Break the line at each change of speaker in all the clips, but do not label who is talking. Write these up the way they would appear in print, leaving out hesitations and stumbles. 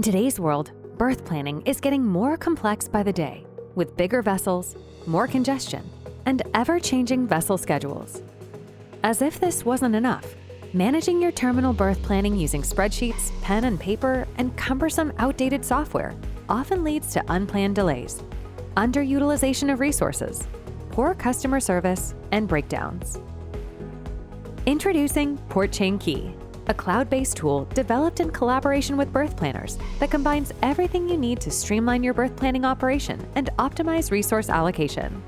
today's world, berth planning is getting more complex by the day, with bigger vessels, more congestion, and ever-changing vessel schedules. As if this wasn't enough, managing your terminal berth planning using spreadsheets, pen and paper, and cumbersome outdated software often leads to unplanned delays, underutilization of resources, poor customer service, and breakdowns. Introducing Portchain Quay, a cloud-based tool developed in collaboration with berth planners that combines everything you need to streamline your berth planning operation and optimize resource allocation.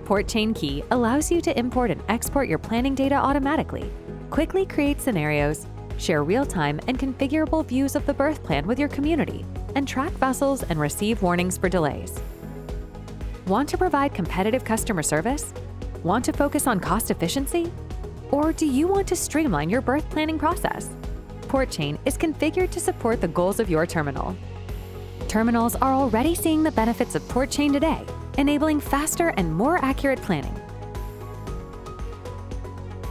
Portchain Quay allows you to import and export your planning data automatically, quickly create scenarios, share real-time and configurable views of the berth plan with your community, and track vessels and receive warnings for delays. Want to provide competitive customer service? Want to focus on cost efficiency? Or do you want to streamline your berth planning process? Portchain is configured to support the goals of your terminal. Terminals are already seeing the benefits of Portchain today, enabling faster and more accurate planning,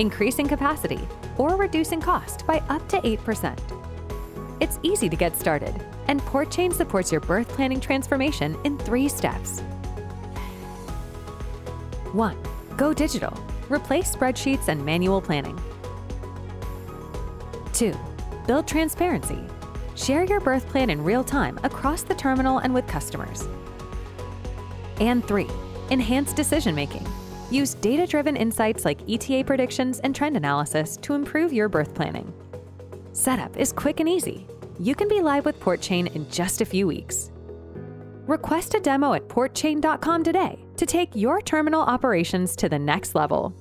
increasing capacity, or reducing cost by up to 8%. It's easy to get started, and Portchain supports your berth planning transformation in 3 steps. 1. Go digital. Replace spreadsheets and manual planning. 2. Build transparency. Share your berth plan in real time across the terminal and with customers. And 3. Enhance decision-making. Use data-driven insights like ETA predictions and trend analysis to improve your berth planning. Setup is quick and easy. You can be live with Portchain in just a few weeks. Request a demo at portchain.com today to take your terminal operations to the next level.